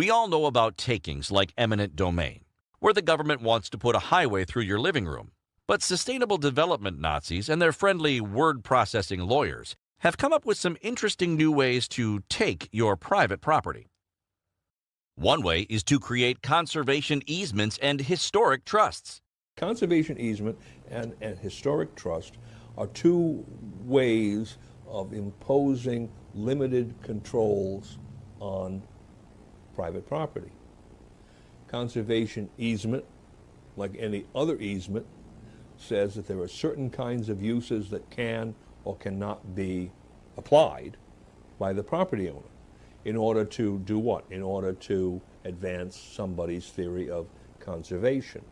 We all know about takings like eminent domain, where the government wants to put a highway through your living room. But sustainable development Nazis and their friendly word-processing lawyers have come up with some interesting new ways to take your private property. One way is to create conservation easements and historic trusts. Conservation easement and historic trust are two ways of imposing limited controls on private property. Conservation easement, like any other easement, says that there are certain kinds of uses that can or cannot be applied by the property owner in order to do what? In order to advance somebody's theory of conservation.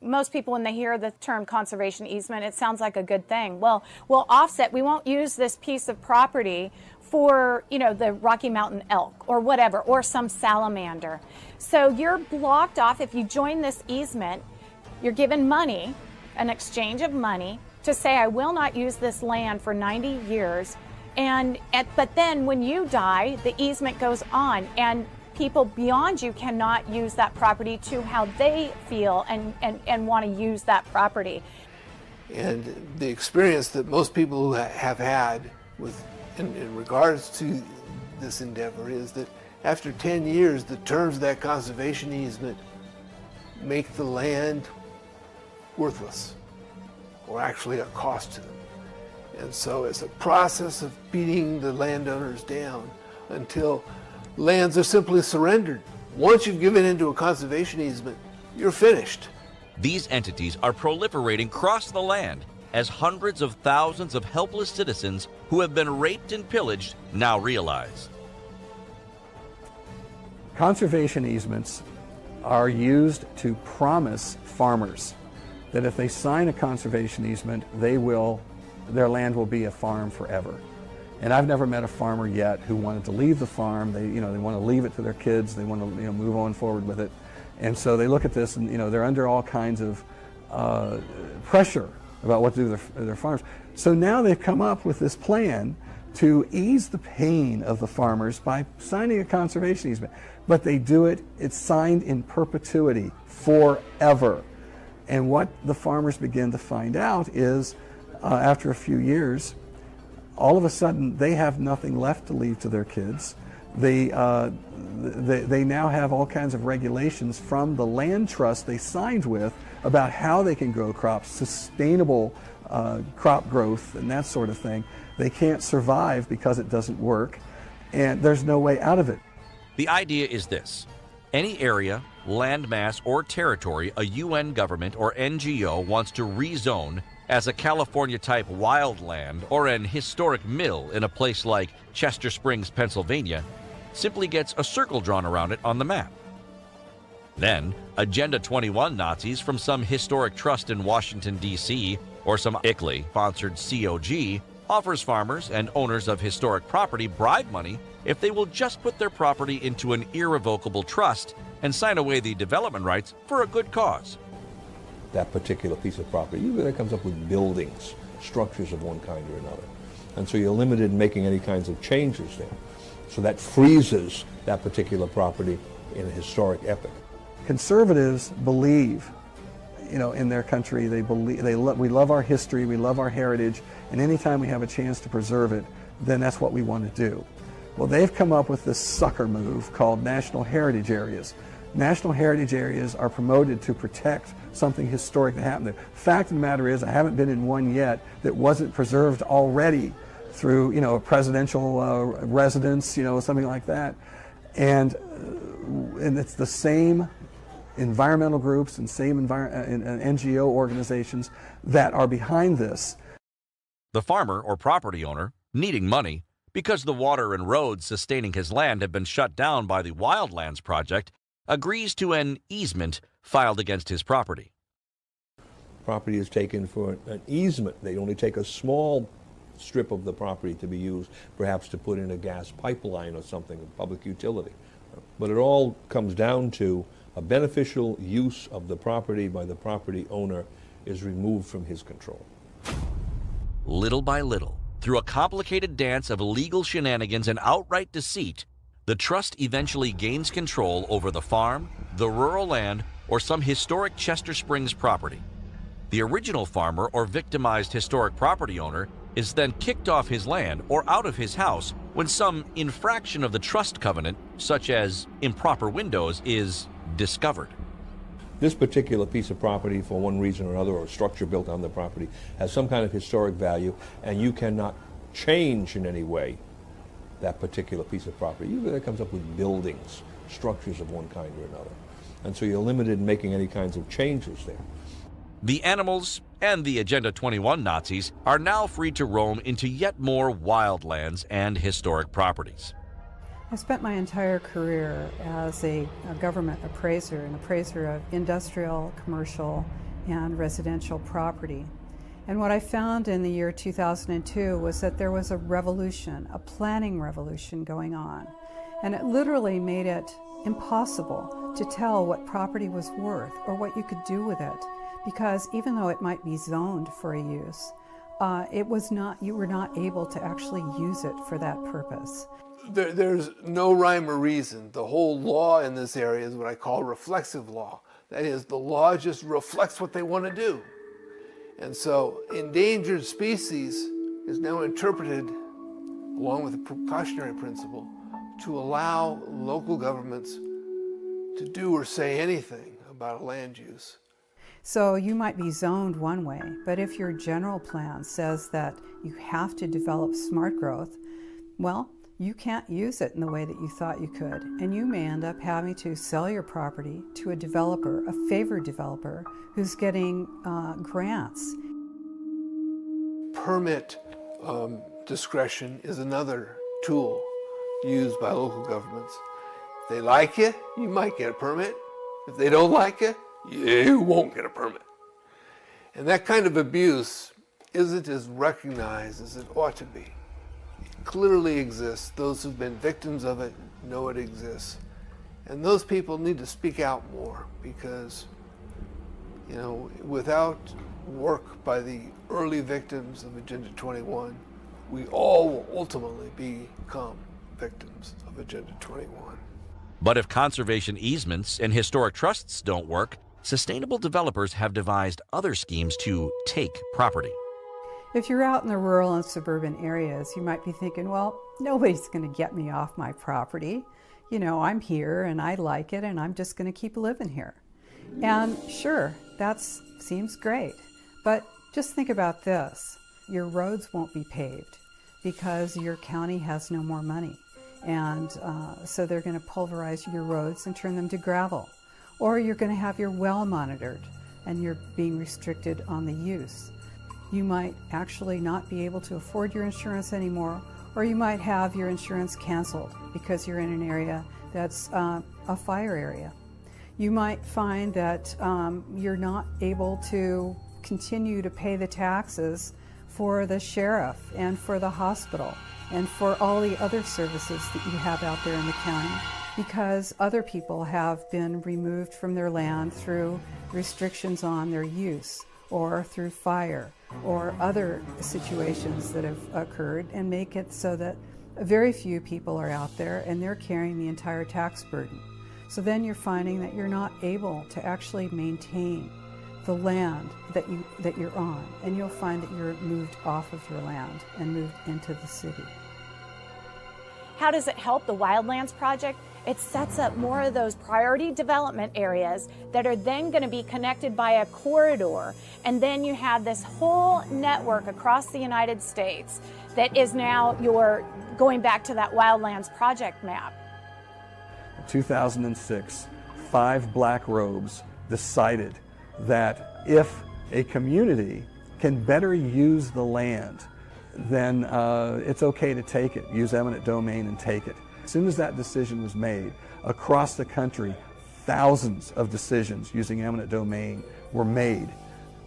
Most people, when they hear the term conservation easement, it sounds like a good thing. Well, we'll offset, we won't use this piece of property for, the Rocky Mountain elk or whatever, or some salamander. So you're blocked off. If you join this easement, you're given money, an exchange of money, to say, I will not use this land for 90 years. But then when you die, the easement goes on, and people beyond you cannot use that property to how they feel and want to use that property. And the experience that most people who have had in regards to this endeavor is that after 10 years, the terms of that conservation easement make the land worthless, or actually a cost to them. And so it's a process of beating the landowners down until lands are simply surrendered. Once you've given into a conservation easement, you're finished. These entities are proliferating across the land as hundreds of thousands of helpless citizens who have been raped and pillaged now realize. Conservation easements are used to promise farmers that if they sign a conservation easement, their land will be a farm forever. And I've never met a farmer yet who wanted to leave the farm. They want to leave it to their kids. They want to, move on forward with it. And so they look at this, and they're under all kinds of pressure about what to do with their farms. So now they've come up with this plan to ease the pain of the farmers by signing a conservation easement. But they do it, it's signed in perpetuity, forever. And what the farmers begin to find out is, after a few years, all of a sudden they have nothing left to leave to their kids. They now have all kinds of regulations from the land trust they signed with about how they can grow crops, sustainable crop growth and that sort of thing. They can't survive because it doesn't work, and there's no way out of it. The idea is this: any area, landmass, or territory a UN government or NGO wants to rezone as a California-type wildland or an historic mill in a place like Chester Springs, Pennsylvania, simply gets a circle drawn around it on the map. Then, Agenda 21 Nazis from some historic trust in Washington, D.C., or some ICLEI-sponsored COG offers farmers and owners of historic property bribe money if they will just put their property into an irrevocable trust and sign away the development rights for a good cause. That particular piece of property, usually that comes up with buildings, structures of one kind or another. And so you're limited in making any kinds of changes there. So that freezes that particular property in a historic epoch. Conservatives believe, in their country, we love our history, we love our heritage, and anytime we have a chance to preserve it, then that's what we want to do. Well, they've come up with this sucker move called National Heritage Areas. National Heritage Areas are promoted to protect something historic that happened there. Fact of the matter is, I haven't been in one yet that wasn't preserved already through, a presidential residence, something like that. And it's the same environmental groups and same NGO organizations that are behind this. The farmer or property owner, needing money because the water and roads sustaining his land have been shut down by the Wildlands Project, agrees to an easement filed against his property. Property is taken for an easement. They only take a small strip of the property to be used, perhaps to put in a gas pipeline or something, a public utility. But it all comes down to a beneficial use of the property by the property owner is removed from his control. Little by little, through a complicated dance of legal shenanigans and outright deceit, the trust eventually gains control over the farm, the rural land, or some historic Chester Springs property. The original farmer or victimized historic property owner is then kicked off his land or out of his house when some infraction of the trust covenant, such as improper windows, is discovered. This particular piece of property, for one reason or another, or structure built on the property, has some kind of historic value, and you cannot change in any way that particular piece of property. Usually that comes up with buildings, structures of one kind or another. And so you're limited in making any kinds of changes there. The animals and the Agenda 21 Nazis are now free to roam into yet more wildlands and historic properties. I spent my entire career as a government appraiser, an appraiser of industrial, commercial, and residential property. And what I found in the year 2002 was that there was a revolution, a planning revolution going on. And it literally made it impossible to tell what property was worth or what you could do with it. Because even though it might be zoned for a use, you were not able to actually use it for that purpose. There's no rhyme or reason. The whole law in this area is what I call reflexive law. That is, the law just reflects what they want to do. And so endangered species is now interpreted, along with the precautionary principle, to allow local governments to do or say anything about a land use. So you might be zoned one way, but if your general plan says that you have to develop smart growth, well, you can't use it in the way that you thought you could, and you may end up having to sell your property to a developer, a favored developer, who's getting grants. Permit discretion is another tool used by local governments. If they like you, you might get a permit. If they don't like you, you won't get a permit. And that kind of abuse isn't as recognized as it ought to be. It clearly exists. Those who've been victims of it know it exists. And those people need to speak out more because, without work by the early victims of Agenda 21, we all will ultimately become victims of Agenda 21. But if conservation easements and historic trusts don't work, sustainable developers have devised other schemes to take property. If you're out in the rural and suburban areas, you might be thinking, well, nobody's going to get me off my property. I'm here and I like it and I'm just going to keep living here. And sure, that seems great. But just think about this. Your roads won't be paved because your county has no more money. And so they're going to pulverize your roads and turn them to gravel. Or you're going to have your well monitored and you're being restricted on the use. You might actually not be able to afford your insurance anymore, or you might have your insurance canceled because you're in an area that's a fire area. You might find that you're not able to continue to pay the taxes for the sheriff and for the hospital and for all the other services that you have out there in the county because other people have been removed from their land through restrictions on their use or through fire or other situations that have occurred and make it so that very few people are out there and they're carrying the entire tax burden. So then you're finding that you're not able to actually maintain the land that you're on, and you'll find that you're moved off of your land and moved into the city. How does it help the Wildlands Project? It sets up more of those priority development areas that are then going to be connected by a corridor. And then you have this whole network across the United States that is now going back to that Wildlands Project map. In 2006, 5 black robes decided that if a community can better use the land, then it's okay to take it, use eminent domain and take it. As soon as that decision was made, across the country, thousands of decisions using eminent domain were made.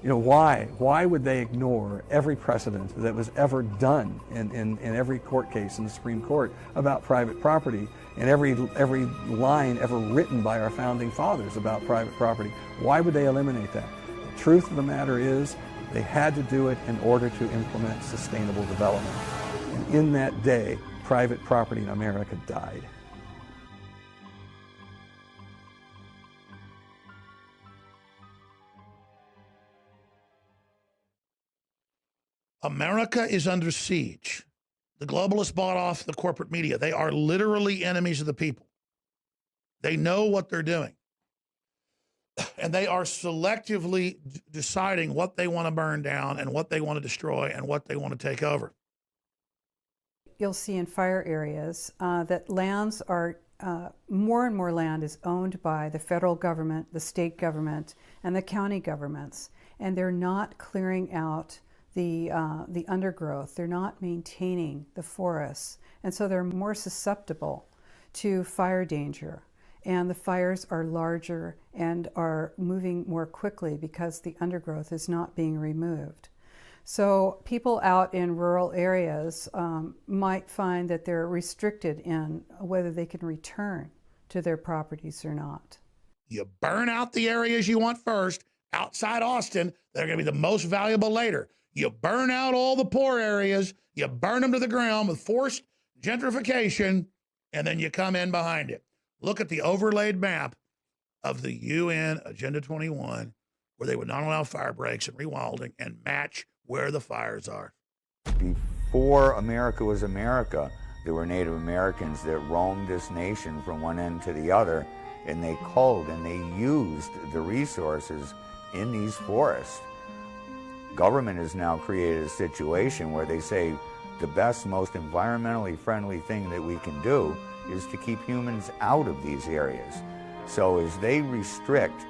Why? Why would they ignore every precedent that was ever done in every court case in the Supreme Court about private property and every line ever written by our founding fathers about private property? Why would they eliminate that? The truth of the matter is they had to do it in order to implement sustainable development. And in that day, private property in America died. America is under siege. The globalists bought off the corporate media. They are literally enemies of the people. They know what they're doing. And they are selectively deciding what they want to burn down and what they want to destroy and what they want to take over. You'll see in fire areas that lands are, more and more land is owned by the federal government, the state government, and the county governments. And they're not clearing out the undergrowth. They're not maintaining the forests. And so they're more susceptible to fire danger. And the fires are larger and are moving more quickly because the undergrowth is not being removed. So people out in rural areas might find that they're restricted in whether they can return to their properties or not. You burn out the areas you want first, outside Austin, they're going to be the most valuable later. You burn out all the poor areas, you burn them to the ground with forced gentrification, and then you come in behind it. Look at the overlaid map of the UN Agenda 21, where they would not allow fire breaks and rewilding, and match where the fires are. Before America was America, there were Native Americans that roamed this nation from one end to the other, and they culled and they used the resources in these forests. Government has now created a situation where they say the best, most environmentally friendly thing that we can do is to keep humans out of these areas. So as they restrict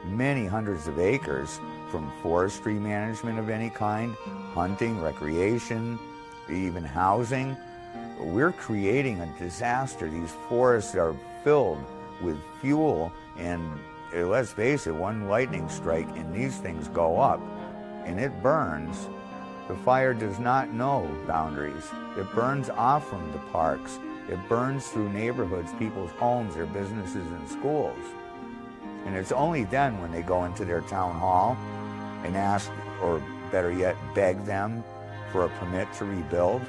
many hundreds of acres from forestry management of any kind, hunting, recreation, even housing, we're creating a disaster. These forests are filled with fuel, and let's face it, one lightning strike and these things go up and it burns. The fire does not know boundaries. It burns off from the parks. It burns through neighborhoods, people's homes, their businesses, and schools. And it's only then when they go into their town hall and ask, or better yet, beg them for a permit to rebuild,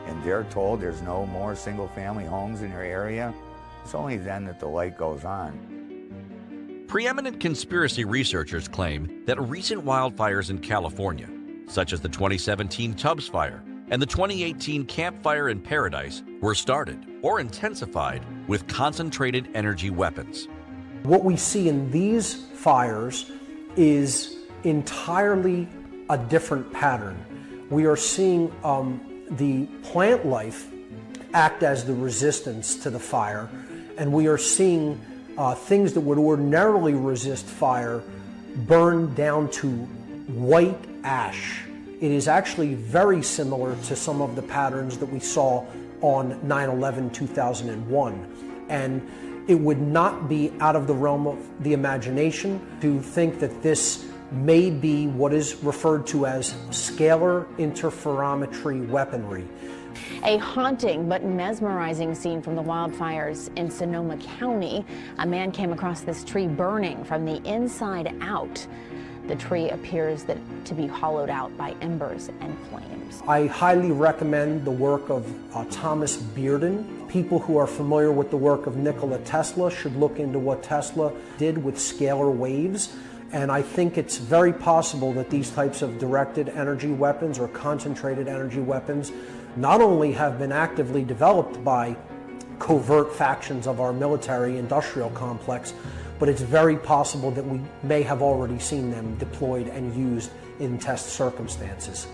and they're told there's no more single-family homes in your area, it's only then that the light goes on. Preeminent conspiracy researchers claim that recent wildfires in California, such as the 2017 Tubbs Fire and the 2018 Camp Fire in Paradise, were started or intensified with concentrated energy weapons. What we see in these fires is entirely a different pattern. We are seeing the plant life act as the resistance to the fire, and we are seeing things that would ordinarily resist fire burn down to white ash. It is actually very similar to some of the patterns that we saw on 9/11/2001. And it would not be out of the realm of the imagination to think that this may be what is referred to as scalar interferometry weaponry. A haunting but mesmerizing scene from the wildfires in Sonoma County. A man came across this tree burning from the inside out. The tree appears to be hollowed out by embers and flames. I highly recommend the work of Thomas Bearden. People who are familiar with the work of Nikola Tesla should look into what Tesla did with scalar waves. And I think it's very possible that these types of directed energy weapons or concentrated energy weapons not only have been actively developed by covert factions of our military-industrial complex, but it's very possible that we may have already seen them deployed and used in test circumstances.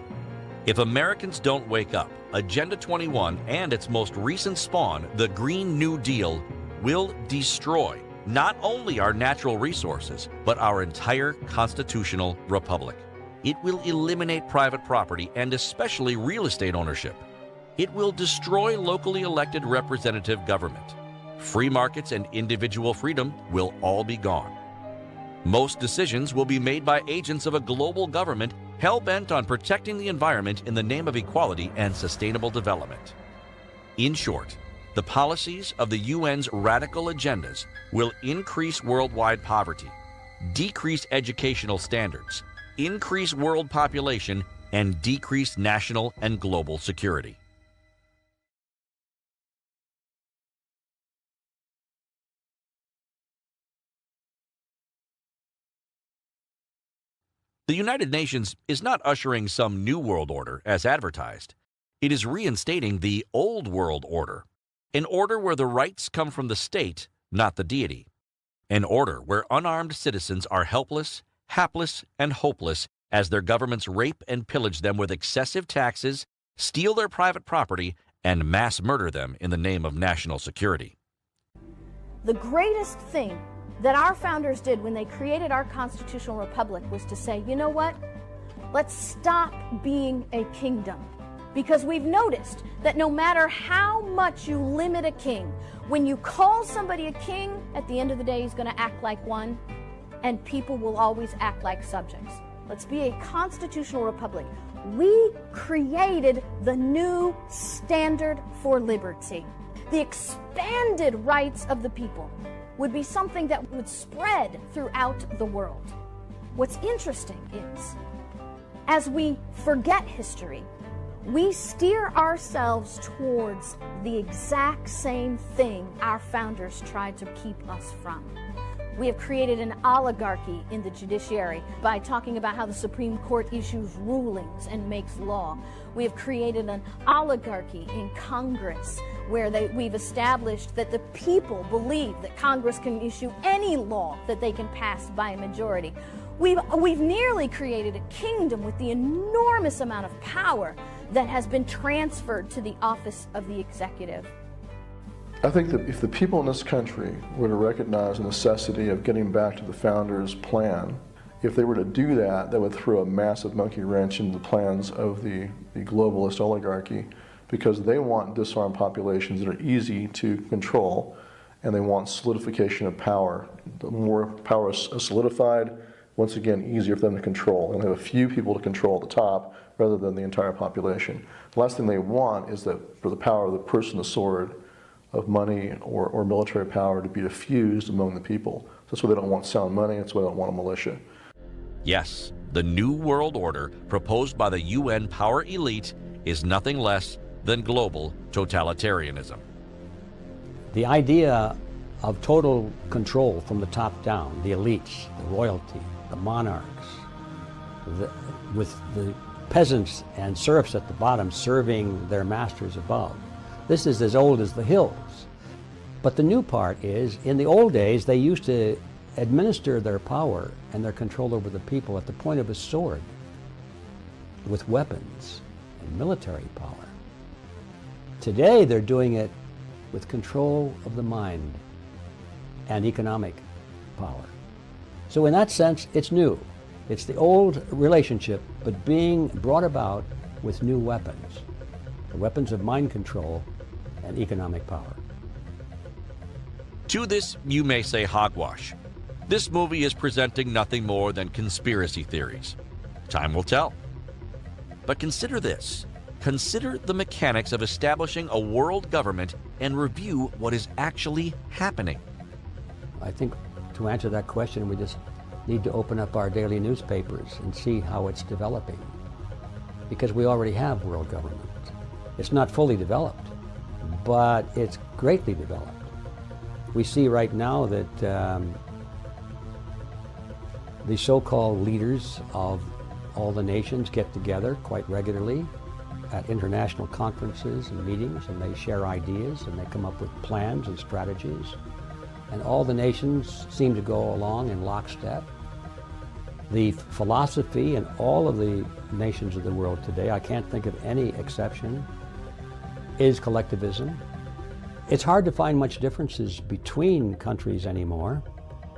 If Americans don't wake up, Agenda 21 and its most recent spawn, the Green New Deal, will destroy not only our natural resources, but our entire constitutional republic. It will eliminate private property and especially real estate ownership. It will destroy locally elected representative government. Free markets and individual freedom will all be gone. Most decisions will be made by agents of a global government hell-bent on protecting the environment in the name of equality and sustainable development. In short, the policies of the UN's radical agendas will increase worldwide poverty, decrease educational standards, increase world population, and decrease national and global security. The United Nations is not ushering some new world order as advertised. It is reinstating the old world order, an order where the rights come from the state, not the deity. An order where unarmed citizens are helpless, hapless, and hopeless as their governments rape and pillage them with excessive taxes, steal their private property, and mass murder them in the name of national security. The greatest thing that our founders did when they created our constitutional republic was to say, you know what? Let's stop being a kingdom. Because we've noticed that no matter how much you limit a king, when you call somebody a king, at the end of the day, he's going to act like one, and people will always act like subjects. Let's be a constitutional republic. We created the new standard for liberty. The expanded rights of the people would be something that would spread throughout the world. What's interesting is, as we forget history, we steer ourselves towards the exact same thing our founders tried to keep us from. We have created an oligarchy in the judiciary by talking about how the Supreme Court issues rulings and makes law. We have created an oligarchy in Congress where we've established that the people believe that Congress can issue any law that they can pass by a majority. We've nearly created a kingdom with the enormous amount of power that has been transferred to the office of the executive. I think that if the people in this country were to recognize the necessity of getting back to the founders' plan, if they were to do that, that would throw a massive monkey wrench into the plans of the globalist oligarchy, because they want disarmed populations that are easy to control, and they want solidification of power. The more power is solidified, once again, easier for them to control, and have a few people to control at the top rather than the entire population. The last thing they want is that for the power of the person, the sword, of money or military power to be diffused among the people. That's why they don't want sound money, that's why they don't want a militia. Yes, the New World Order proposed by the UN power elite is nothing less than global totalitarianism. The idea of total control from the top down, the elites, the royalty, the monarchs, with the peasants and serfs at the bottom serving their masters above. This is as old as the hills. But the new part is, in the old days, they used to administer their power and their control over the people at the point of a sword, with weapons and military power. Today, they're doing it with control of the mind and economic power. So in that sense, it's new. It's the old relationship, but being brought about with new weapons. The weapons of mind control and economic power. To this, you may say hogwash. This movie is presenting nothing more than conspiracy theories. Time will tell. But consider this. Consider the mechanics of establishing a world government and review what is actually happening. I think to answer that question, we just need to open up our daily newspapers and see how it's developing. Because we already have world government. It's not fully developed, but it's greatly developed. We see right now that the so-called leaders of all the nations get together quite regularly at international conferences and meetings, and they share ideas and they come up with plans and strategies. And all the nations seem to go along in lockstep. The philosophy in all of the nations of the world today, I can't think of any exception, is collectivism. It's hard to find much differences between countries anymore,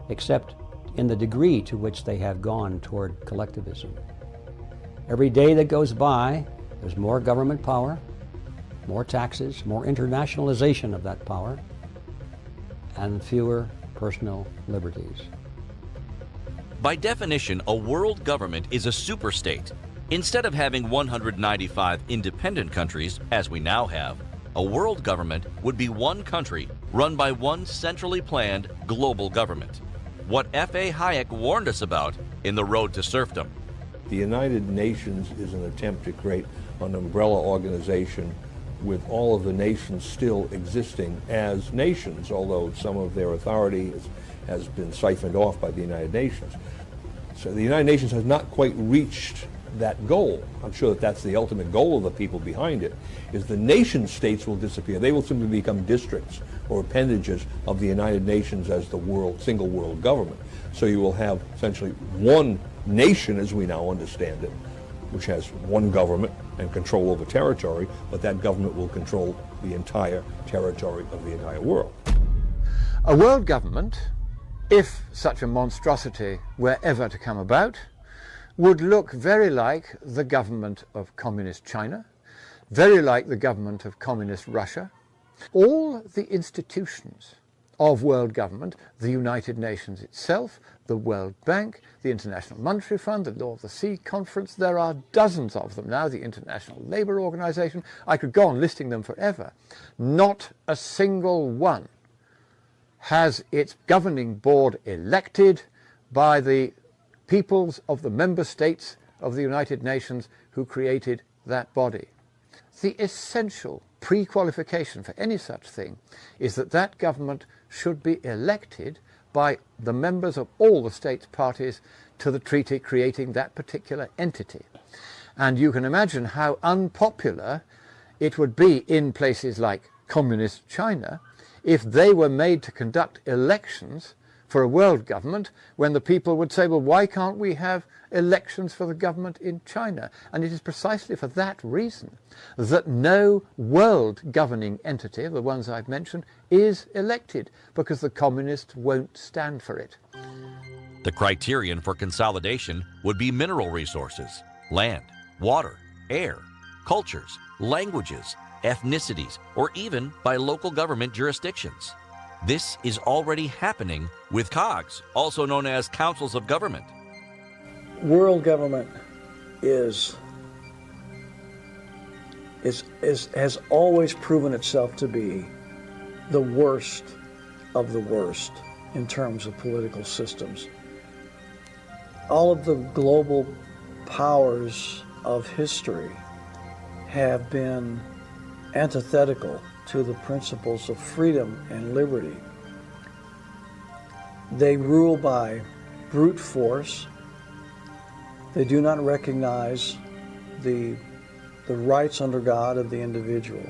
except in the degree to which they have gone toward collectivism. Every day that goes by, there's more government power, more taxes, more internationalization of that power, and fewer personal liberties. By definition, a world government is a superstate. Instead of having 195 independent countries, as we now have, a world government would be one country run by one centrally planned global government. What F.A. Hayek warned us about in The Road to Serfdom. The United Nations is an attempt to create an umbrella organization with all of the nations still existing as nations, although some of their authority has been siphoned off by the United Nations. So the United Nations has not quite reached that goal. I'm sure that that's the ultimate goal of the people behind it, is the nation states will disappear. They will simply become districts or appendages of the United Nations as the single world government. So you will have essentially one nation as we now understand it, which has one government and control over territory, but that government will control the entire territory of the entire world. A world government, if such a monstrosity were ever to come about, would look very like the government of Communist China, very like the government of Communist Russia. All the institutions of world government, the United Nations itself, the World Bank, the International Monetary Fund, the Law of the Sea Conference, there are dozens of them now, the International Labour Organization, I could go on listing them forever. Not a single one has its governing board elected by the peoples of the member states of the United Nations who created that body. The essential pre-qualification for any such thing is that that government should be elected by the members of all the states parties to the treaty creating that particular entity. And you can imagine how unpopular it would be in places like Communist China if they were made to conduct elections for a world government, when the people would say, well, why can't we have elections for the government in China? And it is precisely for that reason that no world governing entity, the ones I've mentioned, is elected, because the communists won't stand for it. The criterion for consolidation would be mineral resources, land, water, air, cultures, languages, ethnicities, or even by local government jurisdictions. This is already happening with COGs, also known as Councils of Government. World government has always proven itself to be the worst of the worst in terms of political systems. All of the global powers of history have been antithetical to the principles of freedom and liberty. They rule by brute force. They do not recognize the rights under God of the individual.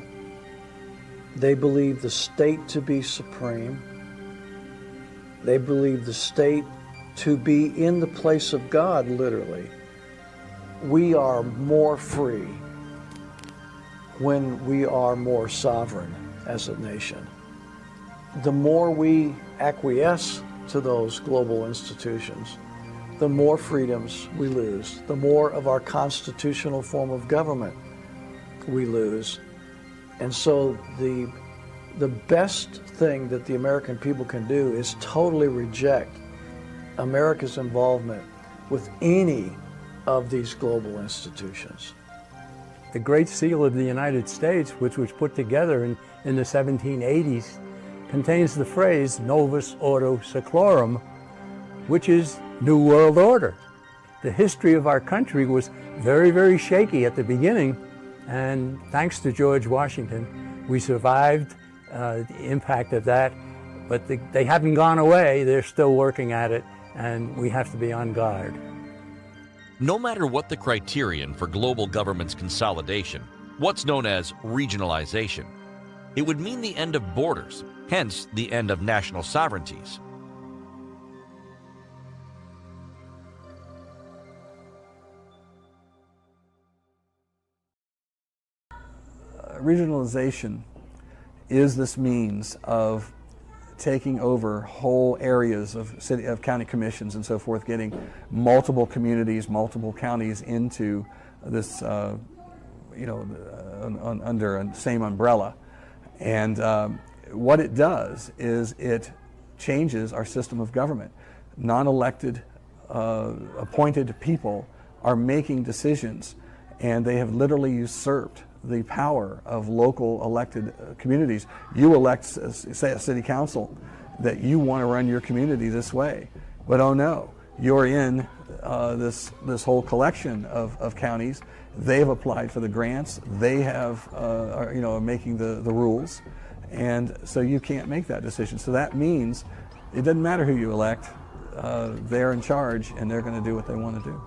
They believe the state to be supreme. They believe the state to be in the place of God, literally. We are more free when we are more sovereign as a nation. The more we acquiesce to those global institutions, the more freedoms we lose, the more of our constitutional form of government we lose. And so the best thing that the American people can do is totally reject America's involvement with any of these global institutions. The Great Seal of the United States, which was put together in the 1780s, contains the phrase Novus Ordo Seclorum, which is New World Order. The history of our country was very, very shaky at the beginning, and thanks to George Washington, we survived the impact of that, but they haven't gone away. They're still working at it, and we have to be on guard. No matter what the criterion for global government's consolidation, what's known as regionalization, it would mean the end of borders, hence the end of national sovereignties. Regionalization is this means of taking over whole areas of county commissions and so forth, getting multiple communities, multiple counties into this, under a same umbrella. And what it does is it changes our system of government. Non-elected, appointed people are making decisions, and they have literally usurped the power of local elected communities. You elect, say, a city council that you want to run your community this way, but oh no, you're in this whole collection of counties. They've applied for the grants. They have are making the rules, and so you can't make that decision. So that means it doesn't matter who you elect. they're in charge and they're going to do what they want to do.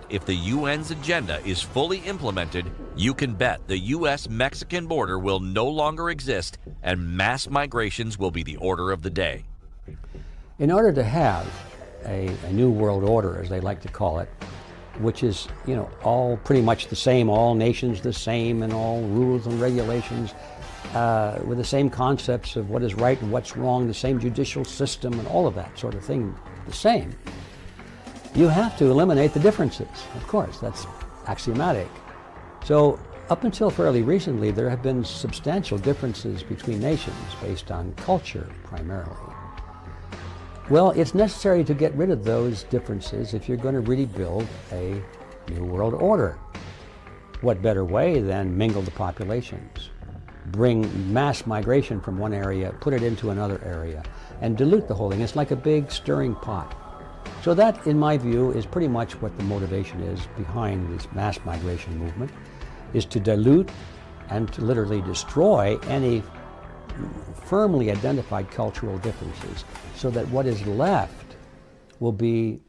If the UN's agenda is fully implemented, you can bet the U.S.-Mexican border will no longer exist and mass migrations will be the order of the day. In order to have a new world order, as they like to call it, which is, all pretty much the same, all nations the same, and all rules and regulations with the same concepts of what is right and what's wrong, the same judicial system and all of that sort of thing the same, you have to eliminate the differences. Of course, that's axiomatic. So up until fairly recently, there have been substantial differences between nations based on culture primarily. Well, it's necessary to get rid of those differences if you're going to really build a new world order. What better way than mingle the populations, bring mass migration from one area, put it into another area, and dilute the whole thing. It's like a big stirring pot. So that, in my view, is pretty much what the motivation is behind this mass migration movement, is to dilute and to literally destroy any firmly identified cultural differences so that what is left will be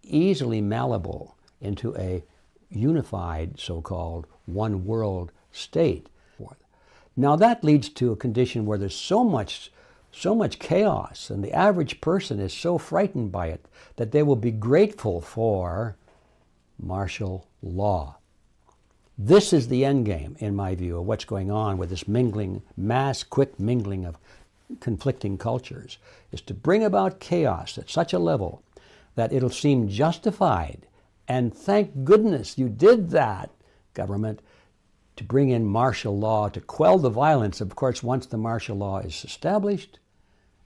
easily malleable into a unified so-called one world state. Now that leads to a condition where there's so much chaos and the average person is so frightened by it that they will be grateful for martial law. This is the end game, in my view, of what's going on with this mingling, quick mingling of conflicting cultures, is to bring about chaos at such a level that it'll seem justified, and thank goodness you did that, government, to bring in martial law to quell the violence. Of course, once the martial law is established,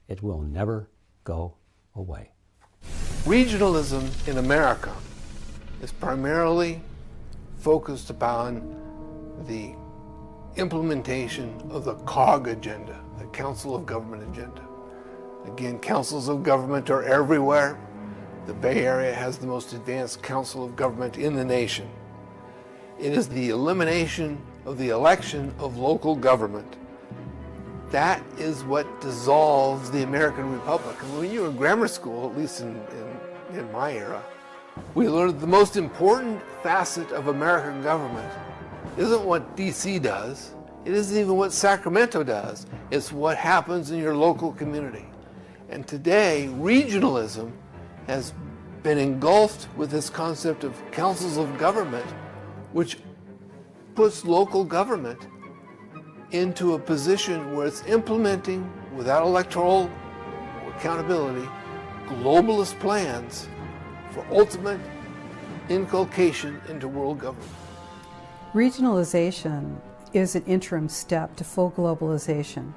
it will never go away. Regionalism in America is primarily focused upon the implementation of the COG agenda, the Council of Government agenda. Again, councils of government are everywhere. The Bay Area has the most advanced council of government in the nation. It is the elimination of the election of local government. That is what dissolves the American Republic. And when you were in grammar school, at least in my era, we learned the most important facet of American government isn't what DC does. It isn't even what Sacramento does. It's what happens in your local community. And today, regionalism has been engulfed with this concept of councils of government, which puts local government into a position where it's implementing, without electoral accountability, globalist plans for ultimate inculcation into world government. Regionalization is an interim step to full globalization,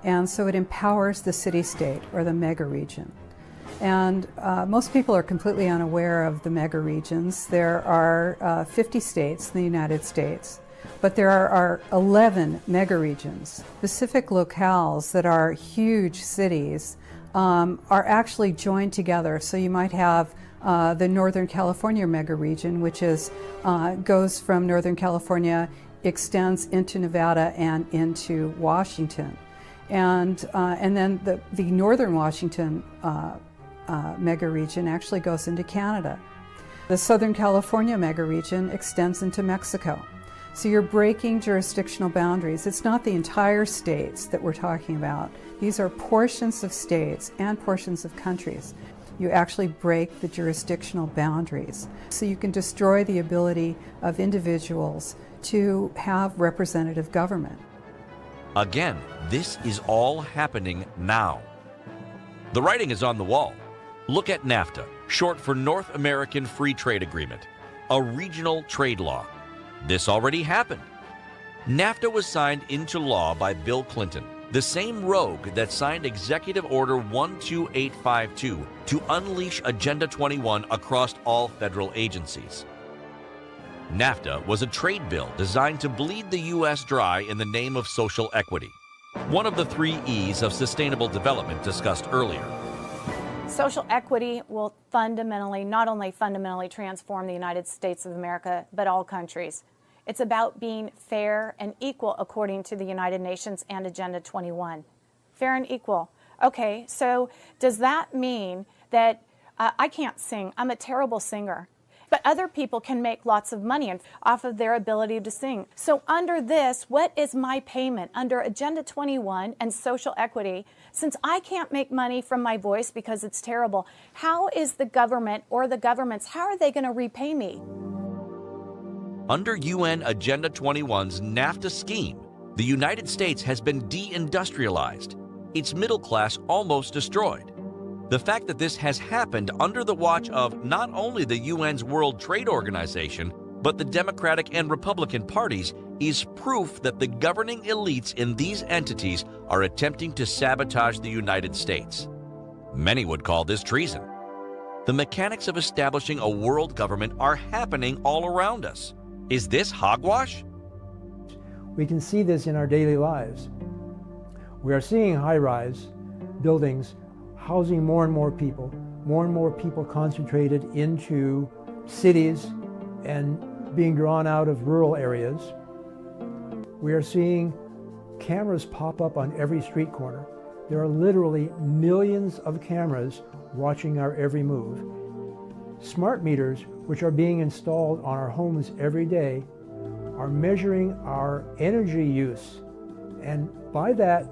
and so it empowers the city-state or the mega-region. And most people are completely unaware of the mega-regions. There are 50 states in the United States, but there are 11 mega-regions. Specific locales that are huge cities are actually joined together. So you might have the Northern California mega-region, which goes from Northern California, extends into Nevada and into Washington. And then the Northern Washington mega-region actually goes into Canada. The Southern California mega-region extends into Mexico. So you're breaking jurisdictional boundaries. It's not the entire states that we're talking about. These are portions of states and portions of countries. You actually break the jurisdictional boundaries. So you can destroy the ability of individuals to have representative government. Again, this is all happening now. The writing is on the wall. Look at NAFTA, short for North American Free Trade Agreement, a regional trade law. This already happened. NAFTA was signed into law by Bill Clinton, the same rogue that signed Executive Order 12852 to unleash Agenda 21 across all federal agencies. NAFTA was a trade bill designed to bleed the U.S. dry in the name of social equity, one of the 3 E's of sustainable development discussed earlier. Social equity will not only fundamentally transform the United States of America, but all countries. It's about being fair and equal according to the United Nations and Agenda 21. Fair and equal. Okay, so does that mean that I can't sing. I'm a terrible singer. But other people can make lots of money off of their ability to sing. So under this, what is my payment under Agenda 21 and social equity? Since I can't make money from my voice because it's terrible, how is the government or the governments, how are they going to repay me? Under UN Agenda 21's NAFTA scheme, the United States has been deindustrialized, its middle class almost destroyed. The fact that this has happened under the watch of not only the UN's World Trade Organization, but the Democratic and Republican parties is proof that the governing elites in these entities are attempting to sabotage the United States. Many would call this treason. The mechanics of establishing a world government are happening all around us. Is this hogwash? We can see this in our daily lives. We are seeing high-rise buildings housing more and more people concentrated into cities and being drawn out of rural areas. We are seeing cameras pop up on every street corner. There are literally millions of cameras watching our every move. Smart meters, which are being installed on our homes every day, are measuring our energy use. And by that,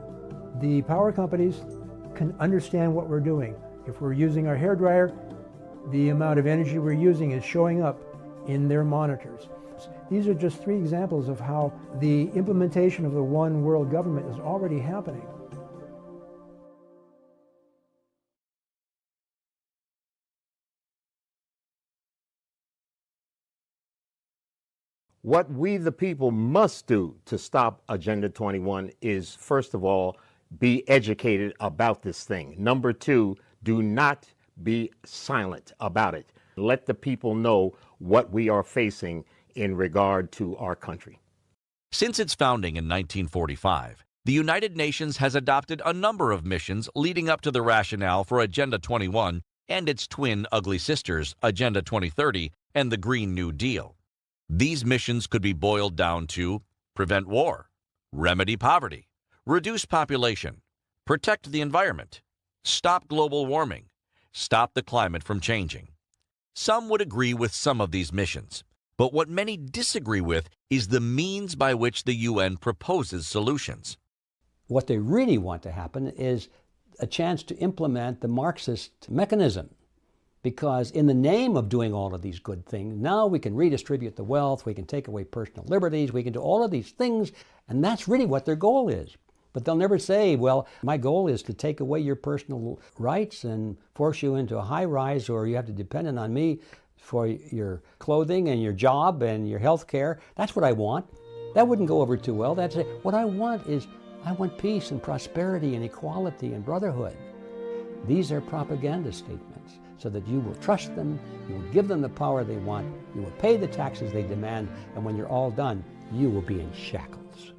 the power companies can understand what we're doing. If we're using our hairdryer, the amount of energy we're using is showing up in their monitors. These are just 3 examples of how the implementation of the one world government is already happening. What we the people must do to stop Agenda 21 is, first of all, be educated about this thing. Number 2, do not be silent about it. Let the people know what we are facing in regard to our country. Since its founding in 1945, the United Nations has adopted a number of missions leading up to the rationale for Agenda 21 and its twin ugly sisters, Agenda 2030 and the Green New Deal. These missions could be boiled down to prevent war, remedy poverty, reduce population, protect the environment, stop global warming, stop the climate from changing. Some would agree with some of these missions, but what many disagree with is the means by which the UN proposes solutions. What they really want to happen is a chance to implement the Marxist mechanism. Because in the name of doing all of these good things, now we can redistribute the wealth, we can take away personal liberties, we can do all of these things, and that's really what their goal is. But they'll never say, well, my goal is to take away your personal rights and force you into a high-rise, or you have to depend on me for your clothing and your job and your health care. That's what I want. That wouldn't go over too well. That's it. What I want is, I want peace and prosperity and equality and brotherhood. These are propaganda statements, so that you will trust them, you will give them the power they want, you will pay the taxes they demand, and when you're all done, you will be in shackles.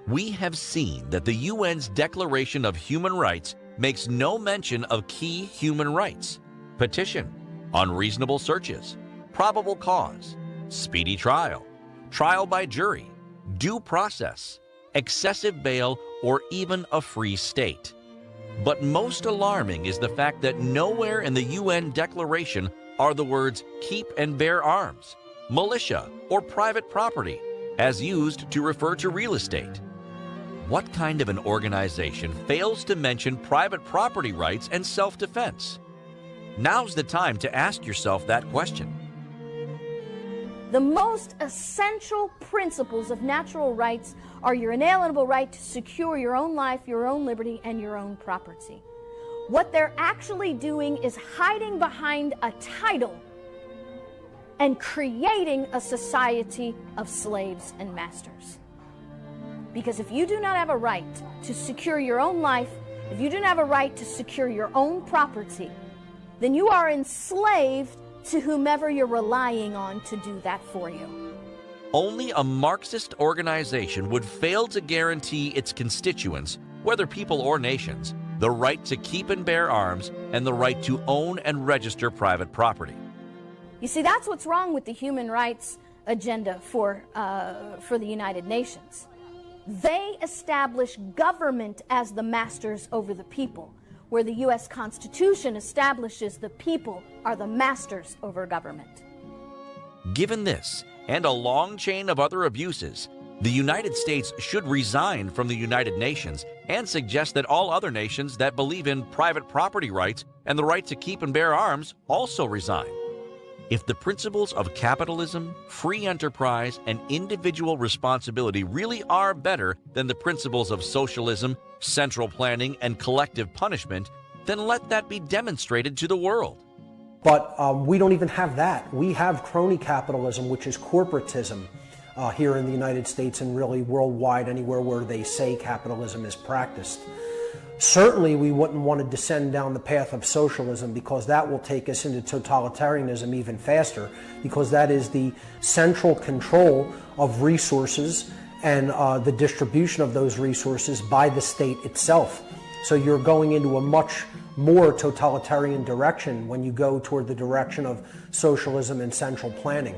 We have seen that the UN's Declaration of Human Rights makes no mention of key human rights: petition, unreasonable searches, probable cause, speedy trial, trial by jury, due process, excessive bail, or even a free state. But most alarming is the fact that nowhere in the UN Declaration are the words keep and bear arms, militia, or private property, as used to refer to real estate. What kind of an organization fails to mention private property rights and self-defense? Now's the time to ask yourself that question. The most essential principles of natural rights are your inalienable right to secure your own life, your own liberty, and your own property. What they're actually doing is hiding behind a title and creating a society of slaves and masters. Because if you do not have a right to secure your own life, if you do not have a right to secure your own property, then you are enslaved to whomever you're relying on to do that for you. Only a Marxist organization would fail to guarantee its constituents, whether people or nations, the right to keep and bear arms and the right to own and register private property. You see, that's what's wrong with the human rights agenda for the United Nations. They establish government as the masters over the people, where the U.S. Constitution establishes the people are the masters over government. Given this, and a long chain of other abuses, the United States should resign from the United Nations and suggest that all other nations that believe in private property rights and the right to keep and bear arms also resign. If the principles of capitalism, free enterprise, and individual responsibility really are better than the principles of socialism, central planning, and collective punishment, then let that be demonstrated to the world. But we don't even have that. We have crony capitalism, which is corporatism here in the United States and really worldwide, anywhere where they say capitalism is practiced. Certainly, we wouldn't want to descend down the path of socialism, because that will take us into totalitarianism even faster, because that is the central control of resources and the distribution of those resources by the state itself. So you're going into a much more totalitarian direction when you go toward the direction of socialism and central planning.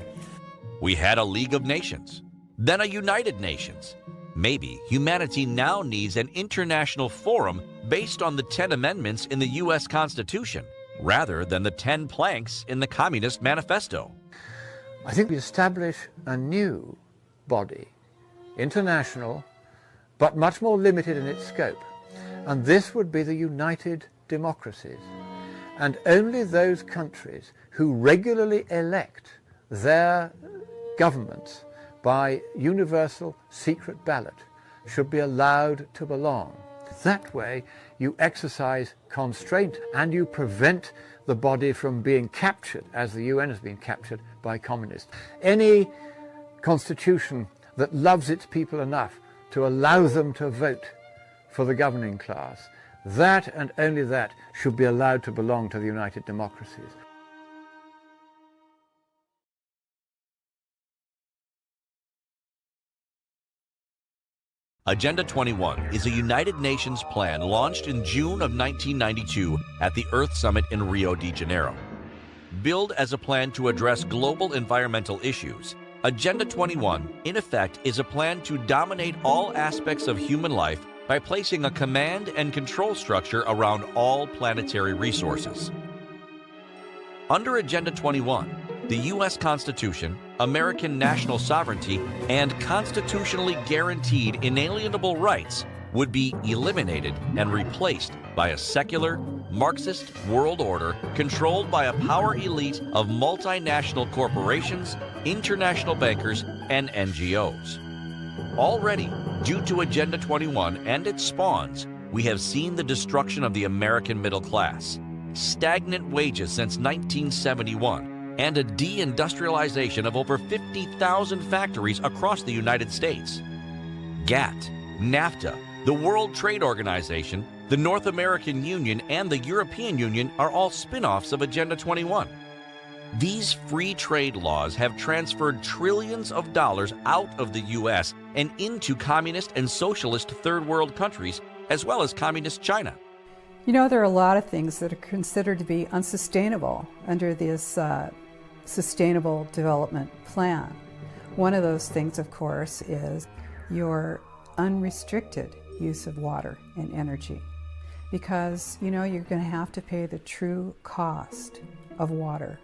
We had a League of Nations, then a United Nations. Maybe humanity now needs an international forum based on the 10 amendments in the U.S. Constitution, rather than the 10 planks in the Communist Manifesto. I think we establish a new body, international, but much more limited in its scope. And this would be the United Democracies. And only those countries who regularly elect their governments by universal secret ballot should be allowed to belong. That way you exercise constraint and you prevent the body from being captured, as the UN has been captured by communists. Any constitution that loves its people enough to allow them to vote for the governing class, that and only that should be allowed to belong to the United Democracies. Agenda 21 is a United Nations plan launched in June of 1992 at the Earth Summit in Rio de Janeiro. Billed as a plan to address global environmental issues, Agenda 21, in effect, is a plan to dominate all aspects of human life by placing a command and control structure around all planetary resources. Under Agenda 21, the U.S. Constitution, American national sovereignty, and constitutionally guaranteed inalienable rights would be eliminated and replaced by a secular, Marxist world order controlled by a power elite of multinational corporations, international bankers, and NGOs. Already, due to Agenda 21 and its spawns, we have seen the destruction of the American middle class, stagnant wages since 1971, and a deindustrialization of over 50,000 factories across the United States. GATT, NAFTA, the World Trade Organization, the North American Union, and the European Union are all spin-offs of Agenda 21. These free trade laws have transferred trillions of dollars out of the U.S. and into communist and socialist third world countries, as well as communist China. You know, there are a lot of things that are considered to be unsustainable under this Sustainable Development Plan. One of those things, of course, is your unrestricted use of water and energy. Because, you know, you're going to have to pay the true cost of water,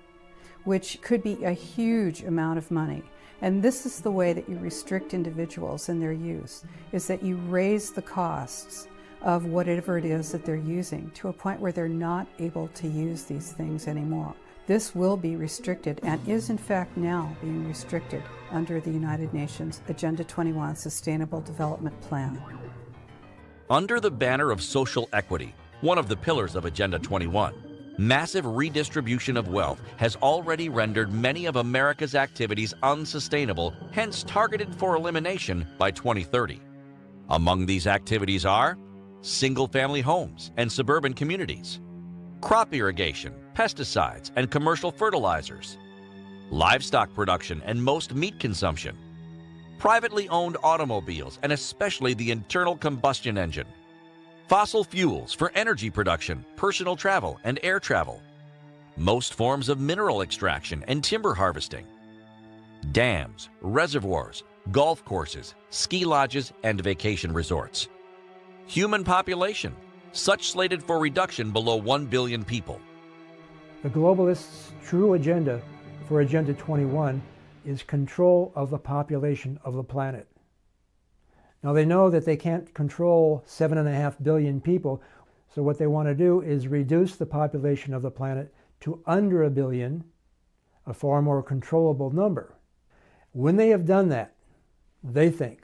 which could be a huge amount of money. And this is the way that you restrict individuals in their use, is that you raise the costs of whatever it is that they're using to a point where they're not able to use these things anymore. This will be restricted and is in fact now being restricted under the United Nations Agenda 21 Sustainable Development Plan. Under the banner of social equity, one of the pillars of Agenda 21, massive redistribution of wealth has already rendered many of America's activities unsustainable, hence targeted for elimination by 2030. Among these activities are single-family homes and suburban communities, crop irrigation, pesticides, and commercial fertilizers, livestock production and most meat consumption, privately owned automobiles and especially the internal combustion engine, fossil fuels for energy production, personal travel, and air travel, most forms of mineral extraction and timber harvesting, dams, reservoirs, golf courses, ski lodges, and vacation resorts, human population, such slated for reduction below 1 billion people. The globalists' true agenda for Agenda 21 is control of the population of the planet. Now they know that they can't control 7.5 billion people, so what they want to do is reduce the population of the planet to under 1 billion, a far more controllable number. When they have done that, they think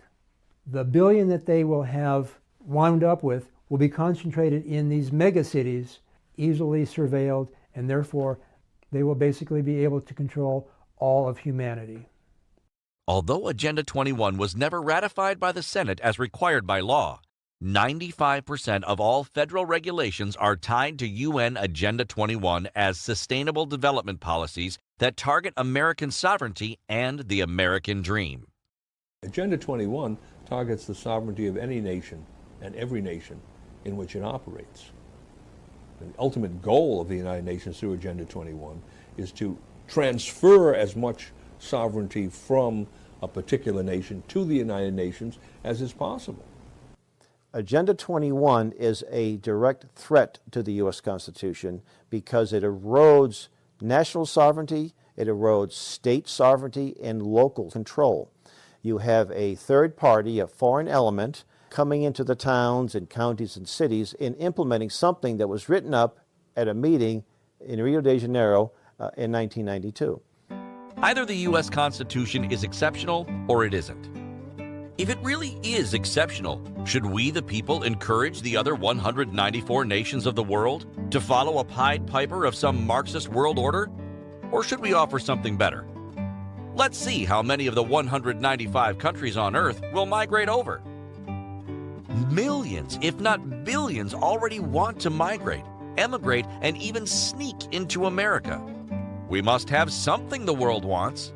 the billion that they will have wound up with will be concentrated in these mega cities, easily surveilled, and therefore they will basically be able to control all of humanity. Although Agenda 21 was never ratified by the Senate as required by law, 95% of all federal regulations are tied to UN Agenda 21 as sustainable development policies that target American sovereignty and the American dream. Agenda 21 targets the sovereignty of any nation and every nation in which it operates. The ultimate goal of the United Nations through Agenda 21 is to transfer as much sovereignty from a particular nation to the United Nations as is possible. Agenda 21 is a direct threat to the U.S. Constitution because it erodes national sovereignty, it erodes state sovereignty and local control. You have a third party, a foreign element, coming into the towns and counties and cities and implementing something that was written up at a meeting in Rio de Janeiro in 1992. Either the U.S. Constitution is exceptional or it isn't. If it really is exceptional, should we, the people, encourage the other 194 nations of the world to follow a Pied Piper of some Marxist world order? Or should we offer something better? Let's see how many of the 195 countries on Earth will migrate over. Millions, if not billions, already want to migrate, emigrate, and even sneak into America. We must have something the world wants.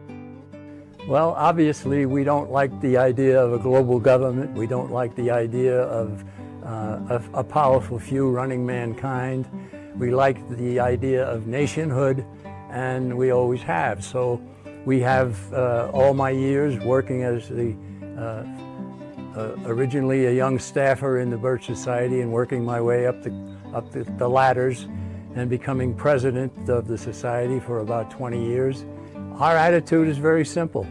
Well, obviously, we don't like the idea of a global government. We don't like the idea of a powerful few running mankind. We like the idea of nationhood, and we always have. So we have all my years working as the originally a young staffer in the Birch Society and working my way up the ladders and becoming president of the society for about 20 years. Our attitude is very simple.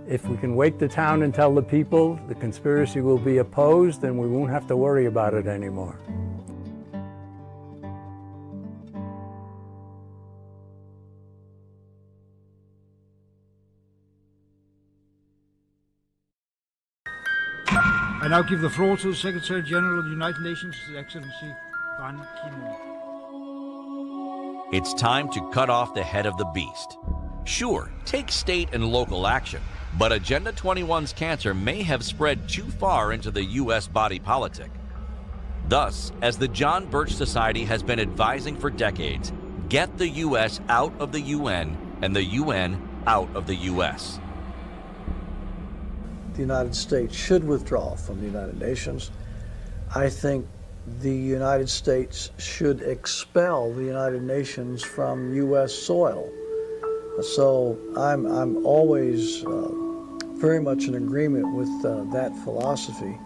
If we can wake the town and tell the people the conspiracy will be opposed, then we won't have to worry about it anymore. I now give the floor to the Secretary General of the United Nations, His Excellency Ban Ki-moon. It's time to cut off the head of the beast. Sure, take state and local action, but Agenda 21's cancer may have spread too far into the U.S. body politic. Thus, as the John Birch Society has been advising for decades, get the U.S. out of the UN and the UN out of the U.S. The United States should withdraw from the United Nations. I think the United States should expel the United Nations from U.S. soil. So I'm always very much in agreement with that philosophy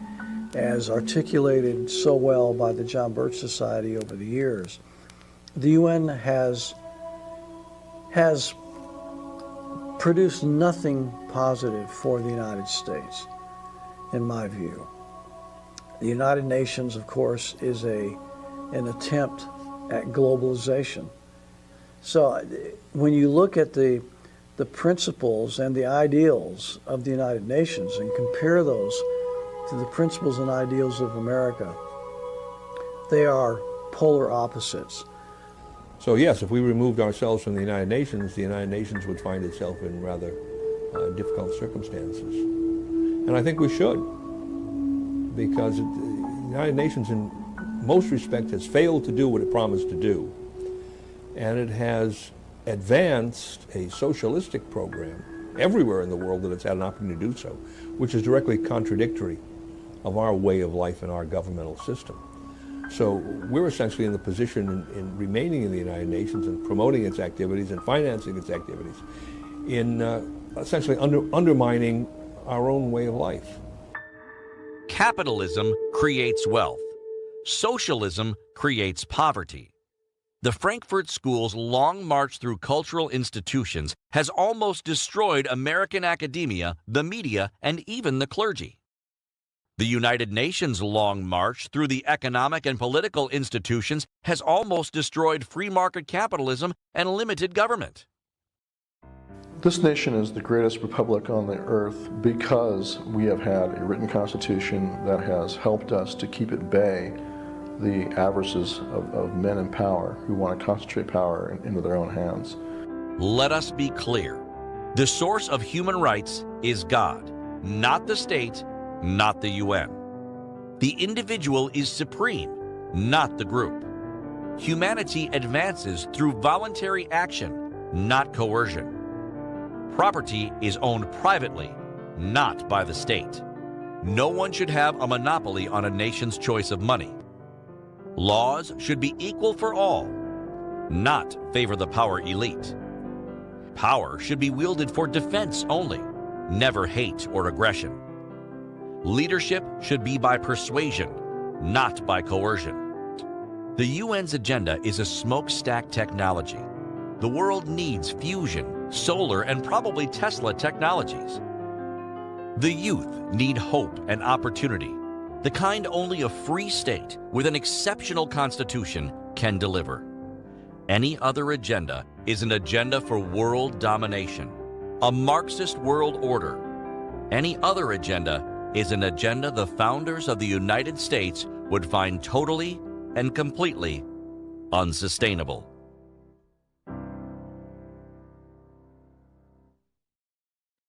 as articulated so well by the John Birch Society over the years. The UN has produced nothing positive for the United States, in my view. The United Nations, of course, is an attempt at globalization. So when you look at the principles and the ideals of the United Nations and compare those to the principles and ideals of America, they are polar opposites. So yes, if we removed ourselves from the United Nations would find itself in rather difficult circumstances. And I think we should, because the United Nations in most respects has failed to do what it promised to do. And it has advanced a socialistic program everywhere in the world that it's had an opportunity to do so, which is directly contradictory of our way of life and our governmental system. So we're essentially in the position in remaining in the United Nations and promoting its activities and financing its activities in essentially undermining our own way of life. Capitalism creates wealth. Socialism creates poverty. The Frankfurt School's long march through cultural institutions has almost destroyed American academia, the media, and even the clergy. The United Nations' long march through the economic and political institutions has almost destroyed free market capitalism and limited government. This nation is the greatest republic on the earth because we have had a written constitution that has helped us to keep at bay the avarices of men in power who want to concentrate power into their own hands. Let us be clear. The source of human rights is God, not the state, not the UN. The individual is supreme, not the group. Humanity advances through voluntary action, not coercion. Property is owned privately, not by the state. No one should have a monopoly on a nation's choice of money. Laws should be equal for all, not favor the power elite. Power should be wielded for defense only, never hate or aggression. Leadership should be by persuasion, not by coercion. The UN's agenda is a smokestack technology. The world needs fusion, solar, and probably Tesla technologies. The youth need hope and opportunity, the kind only a free state with an exceptional constitution can deliver. Any other agenda is an agenda for world domination, a Marxist world order. Any other agenda is an agenda the founders of the United States would find totally and completely unsustainable.